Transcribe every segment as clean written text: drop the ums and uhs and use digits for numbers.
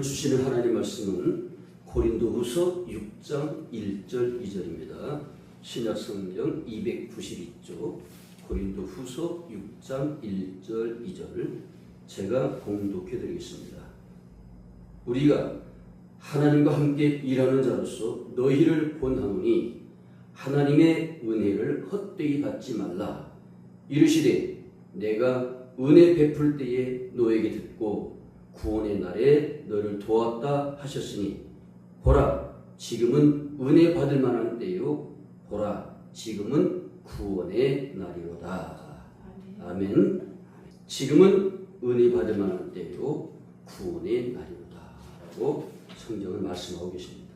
오늘 주시는 하나님 말씀은 고린도후서 6장 1절 2절입니다. 신약성경 292쪽 고린도후서 6장 1절 2절 제가 봉독해 드리겠습니다. 우리가 하나님과 함께 일하는 자로서 너희를 권하노니 하나님의 은혜를 헛되이 받지 말라. 이르시되 내가 은혜 베풀 때에 너에게 듣고 구원의 날에 너를 도왔다 하셨으니 보라 지금은 은혜 받을 만한 때요 보라 지금은 구원의 날이로다. 아멘. 지금은 은혜 받을 만한 때요 구원의 날이로다 라고 성경을 말씀하고 계십니다.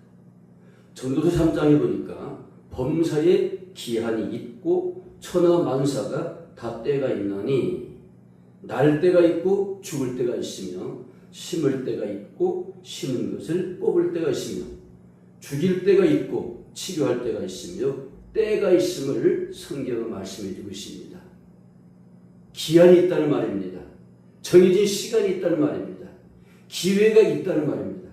전도서 3장에 보니까 범사에 기한이 있고 천하 만사가 다 때가 있나니 날 때가 있고 죽을 때가 있으며 심을 때가 있고 심은 것을 뽑을 때가 있으며 죽일 때가 있고 치료할 때가 있으며 때가 있음을 성경은 말씀해 주고 있습니다. 기한이 있다는 말입니다. 정해진 시간이 있다는 말입니다. 기회가 있다는 말입니다.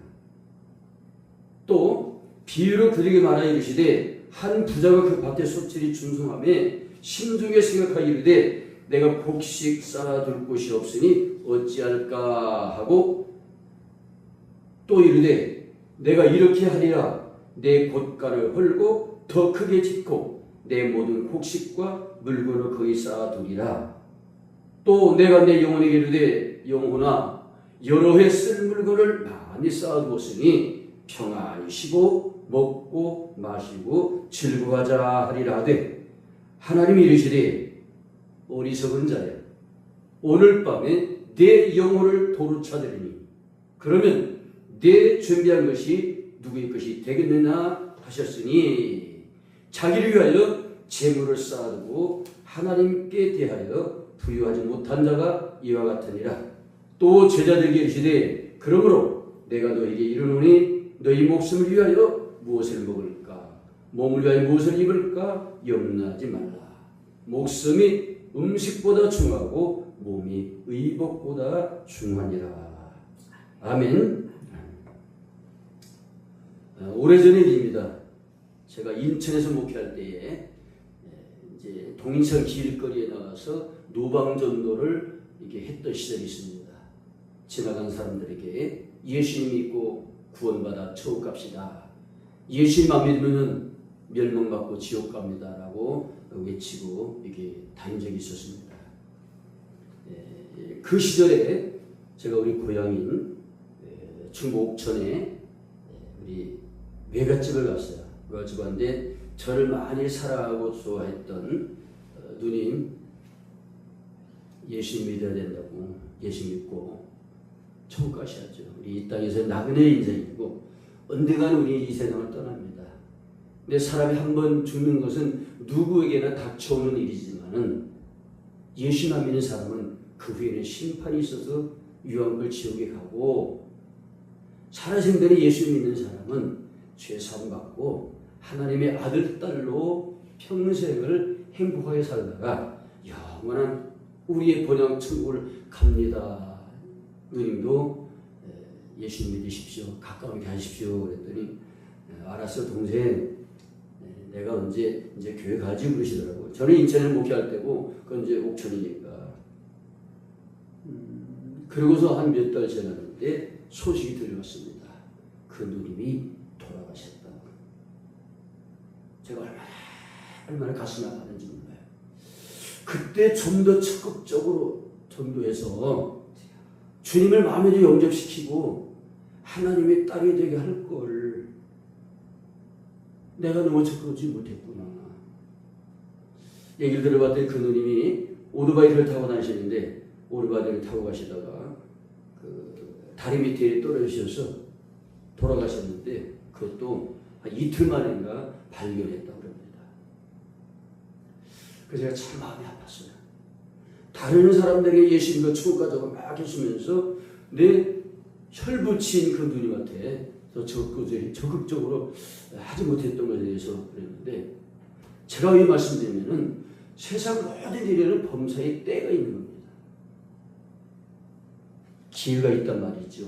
또 비유로 그들에게 말하여 이르시되 한 부자가 그 밭에 섭질이 준송함에 심중에 생각하여 이르되 내가 곡식 쌓아둘 곳이 없으니 어찌할까 하고 또 이르되 내가 이렇게 하리라 내 곳간을 헐고 더 크게 짓고 내 모든 곡식과 물건을 거기 쌓아두리라. 또 내가 내 영혼에게 이르되 영혼아 여러 해 쓸 물건을 많이 쌓아두었으니 평안히 쉬고 먹고 마시고 즐거워하자 하리라 하되 하나님이 이르시되 어리석은 자야 오늘 밤에 내 영혼을 도로 찾으리니 그러면 내 준비한 것이 누구의 것이 되겠느냐 하셨으니 자기를 위하여 재물을 쌓아두고 하나님께 대하여 부유하지 못한 자가 이와 같으니라. 또 제자들에게 이르시되 그러므로 내가 너에게 이르노니 너희 목숨을 위하여 무엇을 먹을까 몸을 위하여 무엇을 입을까 염려하지 말라. 목숨이 음식보다 중하고 몸이 의복보다 중하니라. 아멘. 오래전의 일입니다. 제가 인천에서 목회할 때에 이제 동인천 길거리에 나가서 노방전도를 이렇게 했던 시절이 있습니다. 지나간 사람들에게 예수님 믿고 구원받아 천국 갑시다. 예수님 안 믿으면 멸망받고 지옥 갑니다라고 외치고 이렇게 다닌 적이 있었습니다. 그 시절에 제가 우리 고향인 충북 옥천에 우리 외갓집을 갔어요. 외갓집 갔는데 저를 많이 사랑하고 좋아했던 누님 예수 믿어야 된다고 예수 믿고 천국 가셔야죠. 우리 이 땅에서 나그네 인생이고 언젠가는 우리 이 세상을 떠납니다. 근데 사람이 한 번 죽는 것은 누구에게나 닥쳐오는 일이지만은 예수만 믿는 사람은 그 후에는 심판이 있어서 유황불 지옥에 가고 살아생전에 예수 믿는 사람은 죄사함 받고 하나님의 아들 딸로 평생을 행복하게 살다가 영원한 우리의 본향 천국을 갑니다. 누님도 예수 믿으십시오. 가까우게 하십시오. 그랬더니 알았어 동생. 내가 언제 이제 교회 가지 그러시더라고요. 저는 인천에 목회할 때고 그건 이제 옥천이니까. 그러고서 한 몇 달 지났는데 소식이 들려왔습니다. 그 누님이 돌아가셨다고. 제가 얼마나 가슴이 아팠는지 몰라요. 그때 좀 더 적극적으로 전도해서 주님을 마음에 영접시키고 하나님의 딸이 되게 할 걸. 내가 너무 적극하지 못했구나. 얘기를 들어봤더니 그 누님이 오토바이를 타고 다니시는데 오토바이를 타고 가시다가 그 다리 밑에 떨어지셔서 돌아가셨는데 그것도 한 이틀 만인가 발견했다고 합니다. 그래서 제가 참 마음이 아팠어요. 다른 사람들에게 예수 믿고 천국 가자고 막 해주면서 내 혈부친 그 누님한테 더 적극적으로 하지 못했던 것에 대해서 그랬는데 제가 왜 말씀드리면은 세상 모든 일에는 범사에 때가 있는 겁니다. 기회가 있단 말이죠.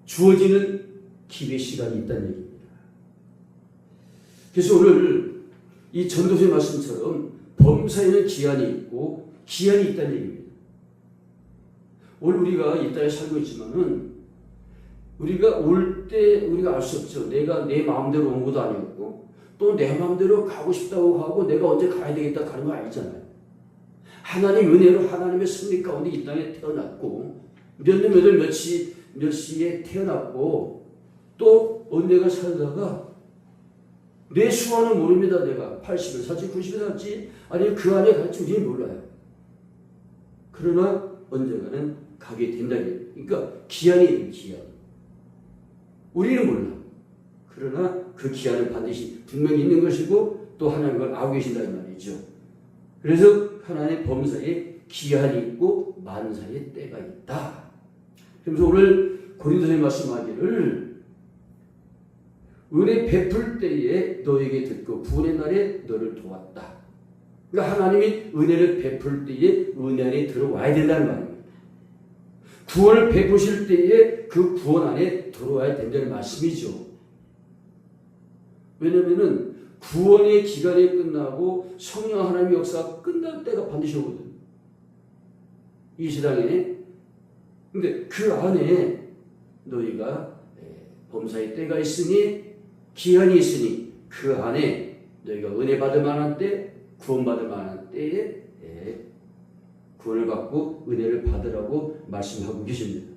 주어지는 기회 시간이 있다는 얘기입니다. 그래서 오늘 이 전도서의 말씀처럼 범사에는 기한이 있고 기한이 있다는 얘기입니다. 오늘 우리가 이 땅에 살고 있지만은 우리가 올 때 우리가 알 수 없죠. 내가 내 마음대로 온 것도 아니었고 또 내 마음대로 가고 싶다고 하고 내가 언제 가야 되겠다 가는 거 아니잖아요. 하나님 은혜로 하나님의 승리 가운데 이 땅에 태어났고 몇 시에 태어났고 또 언제가 살다가 내 수완은 모릅니다. 내가 80을 살지 90을 살지 아니면 그 안에 갈지 우리는 몰라요. 그러나 언젠가는 가게 된다는 얘기예요. 그러니까 기한이 있는 기한. 우리는 몰라. 그러나 그 기한은 반드시 분명히 있는 것이고 또 하나님 그걸 알고 계신다는 말이죠. 그래서 하나님의 범사에 기한이 있고 만사에 때가 있다. 그래서 오늘 고린도서에 말씀하기를 은혜 베풀 때에 너에게 듣고 구원의 날에 너를 도왔다. 그러니까 하나님이 은혜를 베풀 때에 은혜 안에 들어와야 된다는 말입니다. 구원을 베푸실 때에 그 구원 안에 들어와야 된다는 말씀이죠. 왜냐하면 구원의 기간이 끝나고 성령 하나님의 역사가 끝날 때가 반드시 오거든. 이 세상에. 근데 그 안에 너희가 범사의 때가 있으니 기한이 있으니 그 안에 너희가 은혜 받을 만한 때 구원받을 만한 때에 구원을 받고 은혜를 받으라고 말씀하고 계십니다.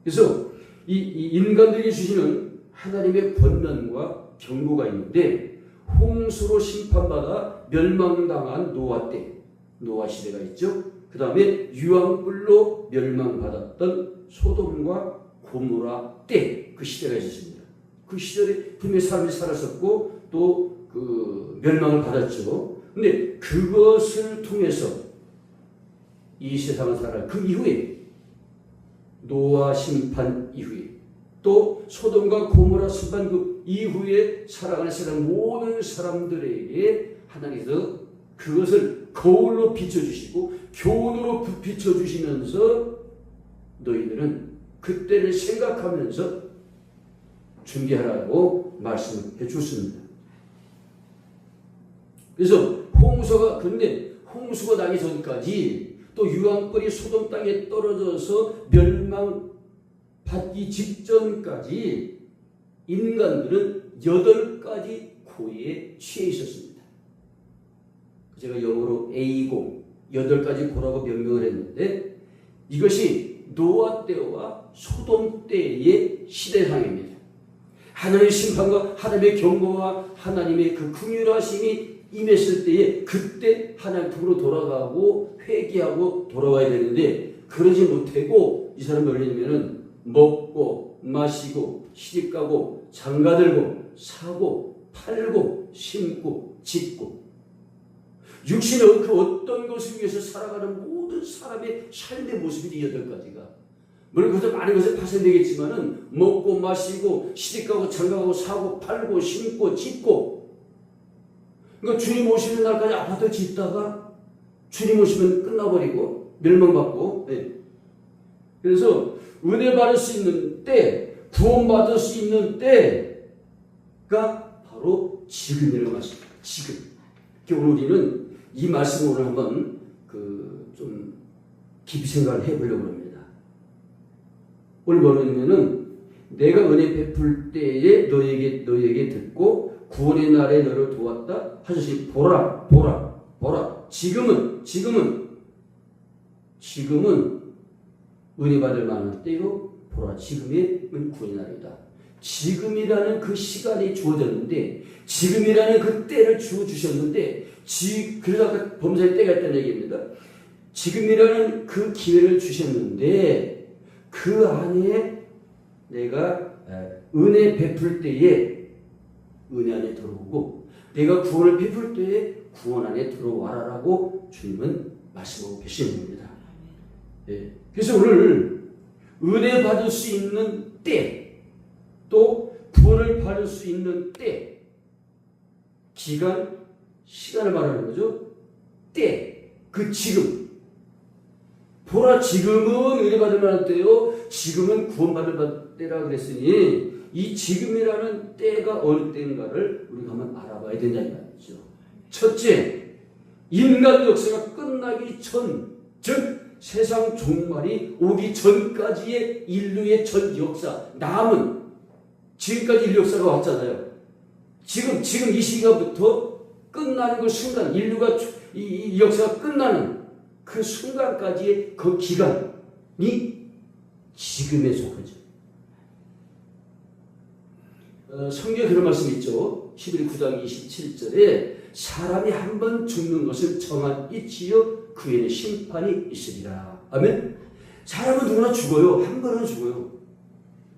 그래서 이 인간들이 주시는 하나님의 권면과 경고가 있는데 홍수로 심판받아 멸망당한 노아 때, 노아 시대가 있죠. 그 다음에 유황불로 멸망받았던 소돔과 고모라 때 그 시대가 있었습니다. 그 시절에 분명히 사람이 살았었고 또 그 멸망을 받았죠. 근데 그것을 통해서 이 세상을 살아갈 그 이후에 노아 심판 이후에 또 소돔과 고모라 심판 그 이후에 살아가는 세상 모든 사람들에게 하나님께서 그것을 거울로 비춰주시고 교훈으로 비춰주시면서 너희들은 그때를 생각하면서 준비하라고 말씀해 줬습니다. 그래서 근데 홍수가 나기 전까지 또 유황불이 소돔 땅에 떨어져서 멸망받기 직전까지 인간들은 8가지 고에 취해 있었습니다. 제가 영어로 A고 8가지 고라고 명명을 했는데 이것이 노아 때와 소돔 때의 시대상입니다. 하나님의 심판과 하나님의 경고와 하나님의 그 긍휼하심이 임했을 때에 그때 하나님 품으로 돌아가고 회개하고 돌아와야 되는데 그러지 못하고 이 사람이 뭐냐면은 먹고 마시고 시집가고 장가들고 사고 팔고 심고 짓고 육신의 그 어떤 것을 위해서 살아가는 모든 사람의 삶의 모습이 이 8가지가 물론 그것도 많은 것을 파생되겠지만은 먹고 마시고 시집가고 장가가고 사고 팔고 심고 짓고 그러니까 주님 오시는 날까지 아파트 짓다가 주님 오시면 끝나버리고 멸망받고 그래서 은혜 받을 수 있는 때 구원받을 수 있는 때가 바로 지금이라고 말씀입니다. 지금. 오늘 우리는 이 말씀을 오늘 한번 좀 깊이 생각을 해보려고 합니다. 오늘 뭐냐면은 내가 은혜 베풀 때에 너에게 듣고 구원의 날에 너를 도왔다 하셨으니 보라. 지금은 은혜 받을 만한 때요. 보라. 지금의 구원의 날이다. 지금이라는 그 시간이 주어졌는데 지금이라는 그 때를 주어주셨는데 그래서 아까 범사의 때가 있다는 얘기입니다. 지금이라는 그 기회를 주셨는데 그 안에 내가 은혜 베풀 때에 은혜 안에 들어오고 내가 구원을 베풀 때에 구원 안에 들어와라라고 주님은 말씀하고 계시는 겁니다. 그래서 오늘 은혜 받을 수 있는 때 또 구원을 받을 수 있는 때 시간을 말하는 거죠. 때, 그 지금 보라 지금은 은혜받을 만한 때요 지금은 구원받을 때라 그랬으니 이 지금이라는 때가 어느 때인가를 우리가 한번 알아봐야 된다는 말이죠. 첫째, 인간 역사가 끝나기 전, 즉 세상 종말이 오기 전까지의 인류의 전 역사, 남은 지금까지 인류 역사가 왔잖아요. 지금 이 시기가부터 끝나는 그 순간, 인류가 이 역사가 끝나는 그 순간까지의 그 기간이 지금에 속하죠. 성경에 그런 말씀이 있죠. 히브리 9장 27절에 사람이 한 번 죽는 것은 정한 이치요 그 후에는 심판이 있으리라. 아멘. 사람은 누구나 죽어요. 한 번은 죽어요.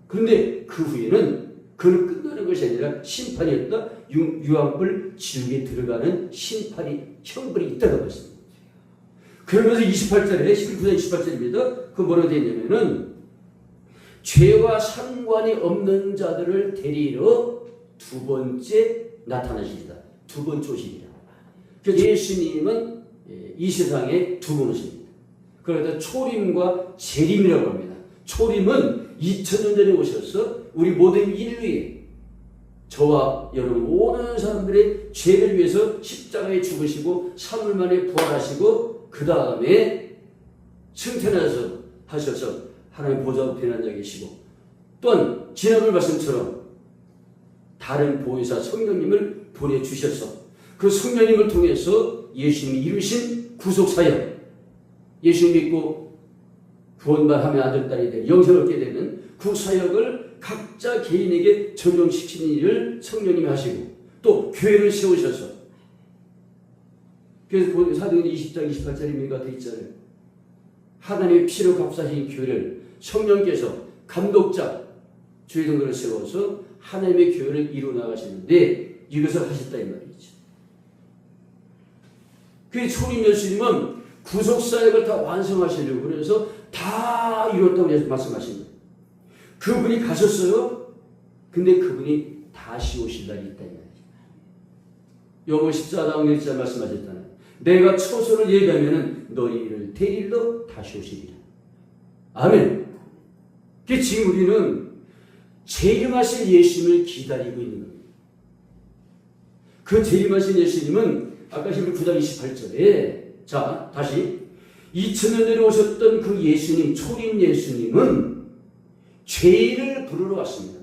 그런데 그 후에는 그는 끝나는 것이 아니라 심판이 있다. 유황불 지옥에 들어가는 심판이 형벌이 있다고 했습니다. 그러면서 28절에 히브리 9장 28절입니다. 그 뭐라고 되어 있냐면은 죄와 상관이 없는 자들을 데리러 두 번째 나타나시리다. 두 번째 오시리라. 예수님은 이 세상에 두 번 오십니다. 그래서 초림과 재림이라고 합니다. 초림은 2000년 전에 오셔서 우리 모든 인류에 저와 여러분 모든 사람들의 죄를 위해서 십자가에 죽으시고 3일 만에 부활하시고 그 다음에 승천하셔서 하나님 보좌 앞에 앉아 계시고 또한 지난번 말씀처럼 다른 보혜사 성령님을 보내주셔서 그 성령님을 통해서 예수님이 이루신 구속사역, 예수님 믿고 구원받으면 아들 딸이 되는 영생을 얻게 되는 그 사역을 각자 개인에게 적용시키는 일을 성령님이 하시고 또 교회를 세우셔서 그래서 사도행전 20장 28절입니까? 되어 있잖아요. 하나님의 피로 값사신 교회를 성령께서 감독자 주의동들을 세워서 하나님의 교회를 이루어 나가시는데 이것을 하셨다 이 말이죠. 그 초림 예수님은 구속사역을 다 완성하시려고 그래서 다 이뤘다고 말씀하신 거예요. 그분이 가셨어요. 근데 그분이 다시 오실 날이 있다 이 말이죠. 요번 14장 1절 말씀하셨잖아요. 내가 처소를 얘기하면 너희를 데리러 다시 오시리라. 아멘. 그 지금 우리는 재림하실 예수님을 기다리고 있는 겁니다. 그 재림하신 예수님은 아까 히브리 9장 28절에 자 다시 2000년 전에 오셨던 그 예수님 초림 예수님은 죄인을 부르러 왔습니다.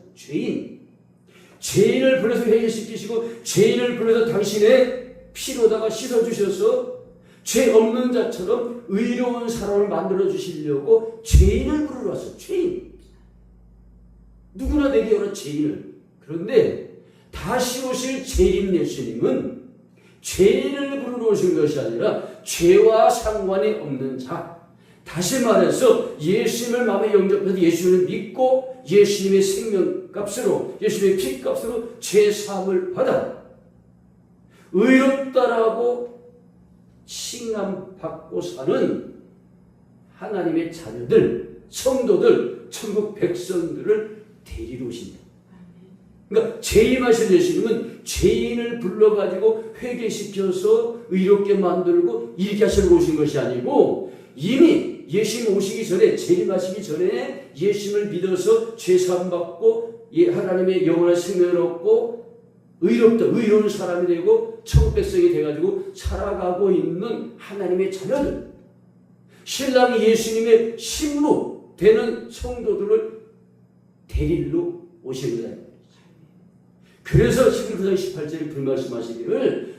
죄인을 불러서 회개시키시고 죄인을 불러서 당신의 피로다가 씻어주셔서 죄 없는 자처럼 의로운 사람을 만들어 주시려고 죄인을 부르러 왔어요. 죄인. 누구나 내게 오는 죄인을. 그런데 다시 오실 재림 예수님은 죄인을 부르러 오신 것이 아니라 죄와 상관이 없는 자. 다시 말해서 예수님을 마음에 영접해서 예수님을 믿고 예수님의 생명값으로 예수님의 피값으로 죄사함을 받아 의롭다라고 칭함받고 사는 하나님의 자녀들, 성도들, 천국 백성들을 데리러 오신다. 그러니까 재림하신 예수님은 죄인을 불러가지고 회개시켜서 의롭게 만들고 이렇게 하시려고 오신 것이 아니고 이미 예수님 오시기 전에 재림하시기 전에 예수님을 믿어서 죄사함 받고 하나님의 영원한 생명을 얻고 의로운 사람이 되고 천국 백성이 돼가지고 살아가고 있는 하나님의 자녀들, 신랑이 예수님의 신부 되는 성도들을 데리러 오신 거다. 그래서 히브리 9장 18절에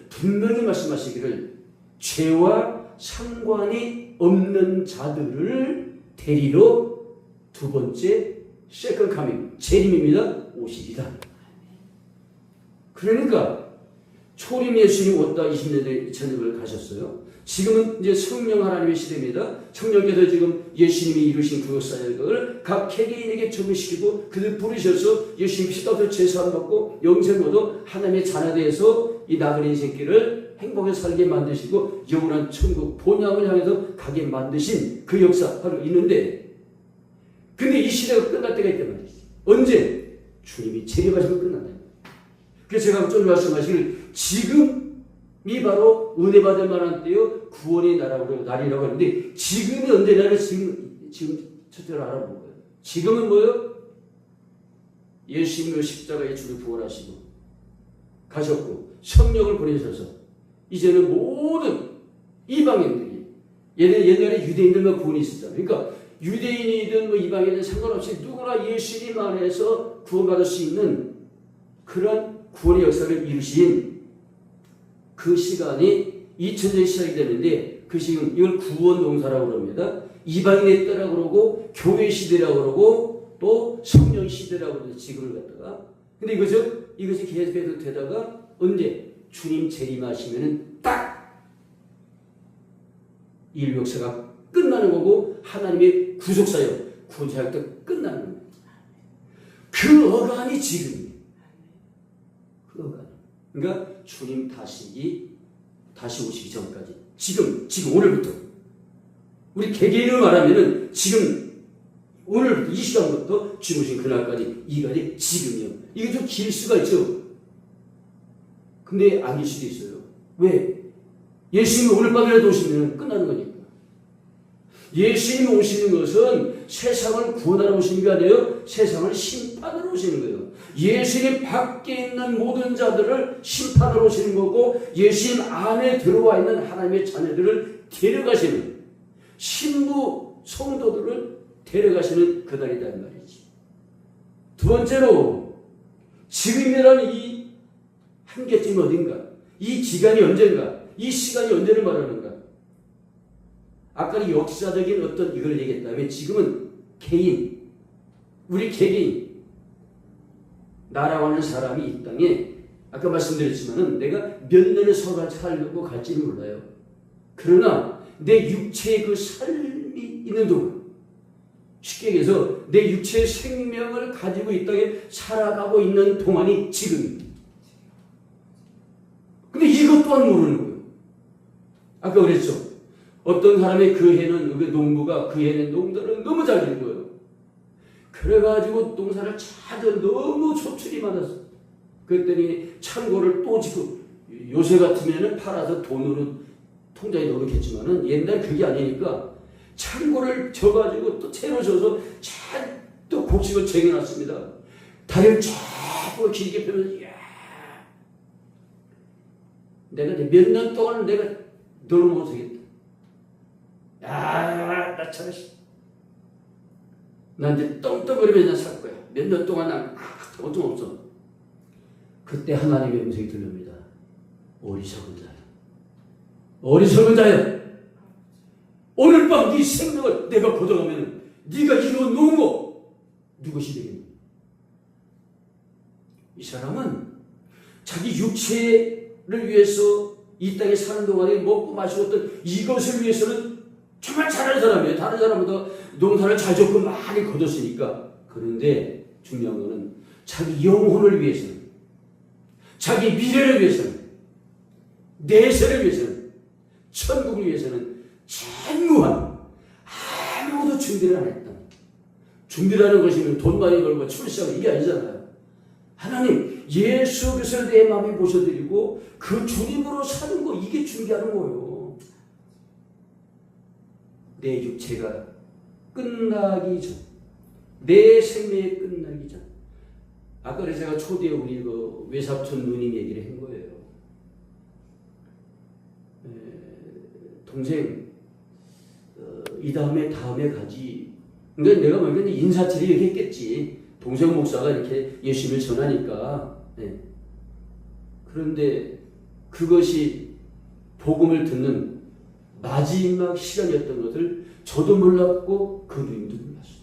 분명히 말씀하시기를 죄와 상관이 없는 자들을 데리러 두 번째 세컨드 카밍 재림입니다. 오시리다. 그러니까 초림 예수님 왔다 20년에 천국을 가셨어요. 지금은 이제 성령 하나님의 시대입니다. 성령께서 지금 예수님이 이루신 구속사역을 각 개개인에게 적용시키고 그들 부르셔서 예수님 피값으로 제사함 받고 영생 얻어 하나님의 자녀되어서 이 나그네 인생길을 행복하게 살게 만드시고 영원한 천국 본향을 향해서 가게 만드신 그 역사 바로 있는데 근데 이 시대가 끝날 때가 있단 말이지. 언제? 주님이 재림하시면 끝난다. 그래서 제가 좀 말씀하시길 지금 바로 은혜 받을 만한 때요 구원의 날이라고 하는데 지금이 언제냐면 지금 첫째로 알아본 거예요. 지금은 뭐예요? 예수님의 십자가에 주를 부활하시고 가셨고 성령을 보내셔서 이제는 모든 이방인들이 옛날에 유대인들만 구원이 있었잖아요. 그러니까 유대인이든 뭐 이방인이든 상관없이 누구나 예수님 안에서 구원받을 수 있는 그런 구원의 역사를 이루신 그 시간이 2000년이 시작이 되는데 그 지금 이걸 구원 농사라고 그럽니다. 이방인의 때라고 그러고 교회 시대라고 그러고 또 성령 시대라고 그러죠. 지금을 갖다가. 근데 이것이 계속해서 되다가 언제 주님 재림하시면은 딱 인류 역사가 끝나는 거고 하나님의 구속사역, 구원사역도 끝나는 거예요. 그 어간이 지금이에요. 그 어간. 그러니까 주님 다시 오시기 전까지 지금 오늘부터 우리 개개인을 말하면은 지금 오늘부터 이 시간부터 주무신 그날까지 이날이 지금이요. 이게 좀 길 수가 있죠. 근데 아닐 수도 있어요. 왜? 예수님이 오늘 밤이라도 오시면 끝나는 거니까. 예수님이 오시는 것은 세상을 구원하러 오시는 게 아니에요. 세상을 심판하러 오시는 거예요. 예수님 밖에 있는 모든 자들을 심판하러 오시는 거고 예수님 안에 들어와 있는 하나님의 자녀들을 데려가시는 신부 성도들을 데려가시는 그날이다 이 말이지. 두 번째로 지금이라는 이 한계점이 어딘가, 이 기간이 언젠가, 이 시간이 언제를 말하는가. 아까 역사적인 어떤 이걸 얘기했다면 지금은 개인, 우리 개개인 나라고 하는 사람이 이 땅에 아까 말씀드렸지만은 내가 몇 년을 살려고 갈지는 몰라요. 그러나 내 육체의 그 삶이 있는 동안 쉽게 얘기해서 내 육체의 생명을 가지고 이 땅에 살아가고 있는 동안이 지금입니다. 근데 이것 또한 모르는 거예요. 아까 그랬죠. 어떤 사람의 그 해는 농부가 그 해는 농사를 너무 잘 된 거예요. 그래가지고 농사를 잘 너무 소출이 많았어. 그랬더니 창고를 또 짓고 요새 같으면은 팔아서 돈으로 통장에 넣겠지만은 옛날 그게 아니니까 창고를 져가지고 또 채로 져서 잘 또 곡식을 쟁여놨습니다. 다리를 쫙 길게 펴면서 이야 내가 몇 년 동안 내가 너를 못하겠다. 야, 나 참, 나 이제 떵떵거리면서 살 거야. 몇 년 동안 난 어쩜 없어. 그때 하나님의 음성이 들립니다. 어리석은 자야. 어리석은 자야. 오늘 밤 네 생명을 내가 걷어가면 네가 이루어 놓은 거 누구시 되겠니? 이 사람은 자기 육체를 위해서 이 땅에 사는 동안에 먹고 마시고 어떤 이것을 위해서는 정말 잘하는 사람이에요. 다른 사람보다 농사를 잘 짓고 많이 거뒀으니까. 그런데 중요한 거는 자기 영혼을 위해서는, 자기 미래를 위해서는, 내세를 위해서는, 천국을 위해서는 전무한 아무도 준비를 안 했다. 준비라는 것이면 돈 많이 벌고 출세하고 이게 아니잖아요. 하나님 예수 그리스도를 내 마음에 모셔드리고 그 주님으로 사는 거 이게 준비하는 거예요. 내 육체가 끝나기 전, 내 생명이 끝나기 전. 아까 제가 초대에 우리 그 외삼촌 누님 얘기를 한 거예요. 동생 이 다음에 가지. 그러니까 내가 뭐 인사치레 이렇게 했겠지. 동생 목사가 이렇게 예수님을 전하니까. 네. 그런데 그것이 복음을 듣는 마지막 시간이었던 것을 저도 몰랐고 그 누님도 몰랐어요.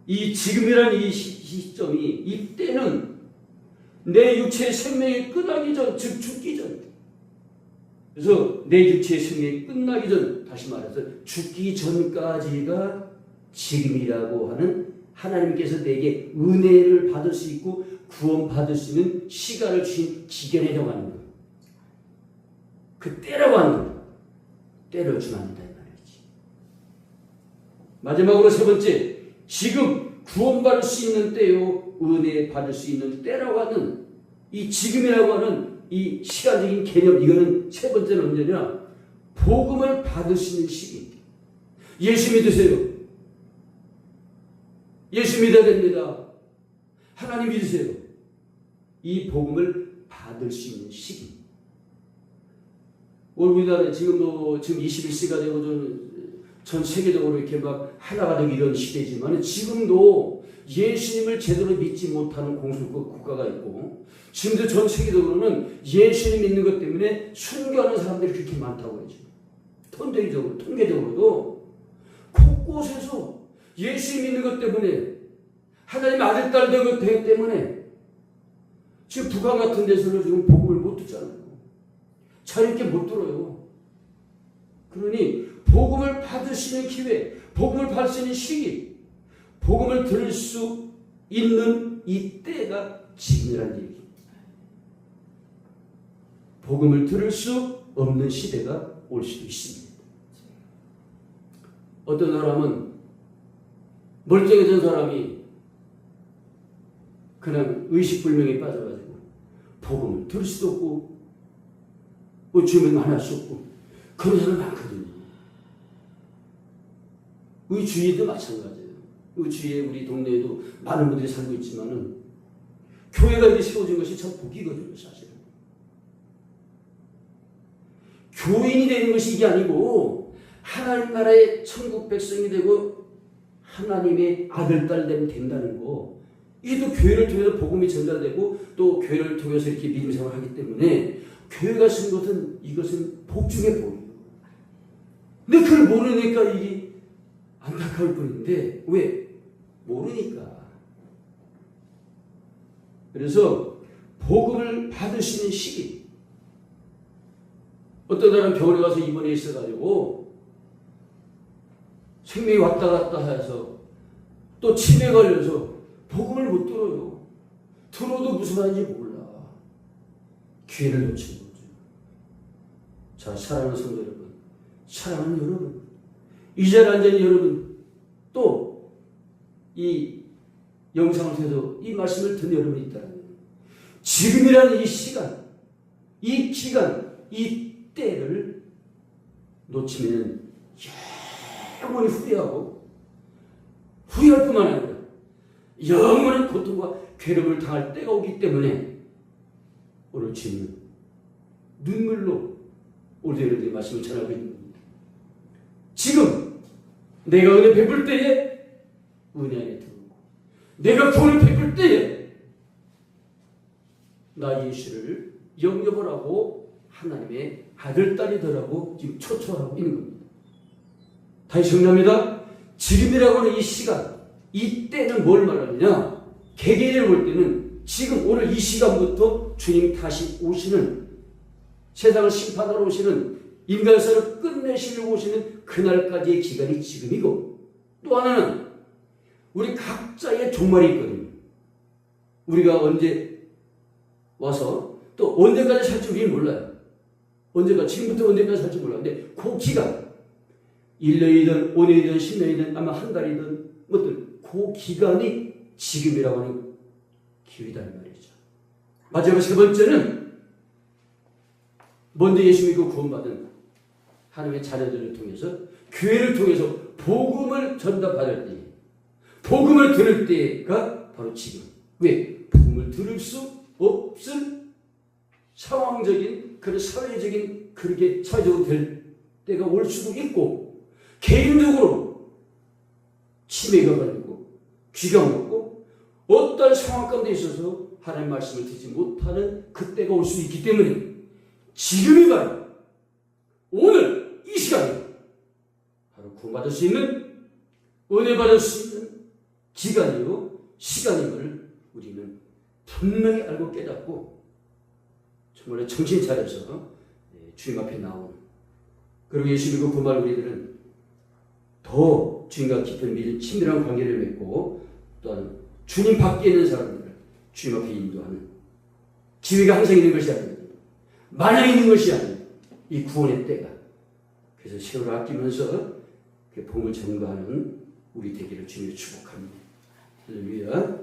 이 지금이라는 이 시점이, 이때는 내 육체의 생명이 끝나기 전, 즉 죽기 전. 그래서 내 육체의 생명이 끝나기 전, 다시 말해서 죽기 전까지가 지금이라고 하는 하나님께서 내게 은혜를 받을 수 있고 구원받을 수 있는 시간을 주신 기간에 정하는 거예요. 그 때라고 하는 거예요. 때를 주면 안 된다 이 말이지. 마지막으로 세 번째, 지금 구원받을 수 있는 때요, 은혜 받을 수 있는 때라고 하는 이 지금이라고 하는 이 시간적인 개념, 이거는 세 번째는 언제냐? 복음을 받을 수 있는 시기. 예수 믿으세요. 예수 믿어야 됩니다. 하나님 믿으세요. 이 복음을 받을 수 있는 시기. 우리나라 지금 21세기가 되고 전 세계적으로 이렇게 막 하나가 되고 이런 시대지만 지금도 예수님을 제대로 믿지 못하는 공수국 국가가 있고 지금도 전 세계적으로는 예수님 믿는 것 때문에 순교하는 사람들이 그렇게 많다고 하죠. 통계적으로도 곳곳에서 예수님 믿는 것 때문에 하나님 아들 딸 된 것 때문에 지금 북한 같은 데서는 지금 복음을 못 듣잖아요. 자유롭게 못 들어요. 그러니 복음을 받을 수 있는 기회, 복음을 받을 수 있는 시기, 복음을 들을 수 있는 이 때가 지금이라는 얘기. 복음을 들을 수 없는 시대가 올 수도 있습니다. 어떤 사람은 멀쩡해진 사람이 그냥 의식불명에 빠져가지고 복음을 들을 수도 없고 주님을 만날 수 없고 그런 사람 많거든요. 우리 주위에도 마찬가지예요. 우리 주위에 우리 동네에도 많은 분들이 살고 있지만은 교회가 이렇게 세워진 것이 참 복이거든요, 사실은. 교인이 되는 것이 이게 아니고 하나님 나라의 천국 백성이 되고 하나님의 아들, 딸 되면 된다는 거. 이게 또 교회를 통해서 복음이 전달되고 또 교회를 통해서 이렇게 믿음 생활을 하기 때문에 교회가 쓴 것은 이것은 복 중에 복이에요. 근데 그걸 모르니까 이게 안타까울 뿐인데 왜? 모르니까. 그래서 복음을 받을 수 있는 시기. 어떤 사람 병원에 가서 입원해 있어가지고 생명이 왔다 갔다 해서 또 치매 걸려서 복음을 못 들어요. 들어도 무슨 말인지 몰라. 기회를 놓친 거죠. 자, 사랑하는 성도 여러분, 사랑하는 여러분, 이 자리에 앉아 있는 여러분, 또 이 영상을 통해서 이 말씀을 듣는 여러분이 있다면 지금이라는 이 시간, 이 기간, 이 때를 놓치면 영원히 후회하고 후회할 뿐만 아니라 영원한 고통과 괴롭을 당할 때가 오기 때문에 오늘 주님은 눈물로 오늘 여러분의 말씀을 전하고 있는 겁니다. 지금 내가 은혜 베풀 때에 은혜 안에 들어오고 내가 구원을 베풀 때에 나 예수를 영접하라고 하나님의 아들, 딸이 되라고 지금 초청하고 있는 겁니다. 다시 정리합니다. 지금이라고 하는 이 시간, 이 때는 뭘 말하느냐? 개개인을 볼 때는 지금 오늘 이 시간부터 주님 다시 오시는 세상을 심판하러 오시는 인간사를 끝내시려고 오시는 그날까지의 기간이 지금이고 또 하나는 우리 각자의 종말이 있거든요. 우리가 언제 와서 또 언제까지 살지 우리는 몰라요. 언제가 지금부터 언제까지 살지 몰라요. 근데 그 기간 1년이든 5년이든 10년이든 아마 한 달이든 뭐든 그 기간이 지금이라고 하는 기회다 이 말이죠. 마지막 세 번째는 먼저 예수 믿고 구원받은 하나님의 자녀들을 통해서 교회를 통해서 복음을 전달받을 때 복음을 들을 때가 바로 지금. 왜? 복음을 들을 수 없을 상황적인 그런 사회적인 그렇게 사회적으로 될 때가 올 수도 있고 개인적으로 치매가 걸리고 귀가 먹고 어떤 상황 가운데 있어서 하나님의 말씀을 듣지 못하는 그때가 올 수 있기 때문에 지금이 바로 오늘 이 시간이 바로 구원받을 수 있는 은혜 받을 수 있는 기간이요 시간임을 우리는 분명히 알고 깨닫고 정말 정신 차려서 주님 앞에 나온 그리고 예수 믿고 구원받은 우리들은 더 주님과 깊은 믿음 친밀한 관계를 맺고 또한 주님 밖에 있는 사람들을 주님 앞에 인도하는 기회가 항상 있는 것이 아닙니다. 마냥 있는 것이 아닙니다. 이 구원의 때가. 그래서 세월을 아끼면서 그 복음을 전가하는 우리 되기를 주님을 축복합니다. 할렐루야.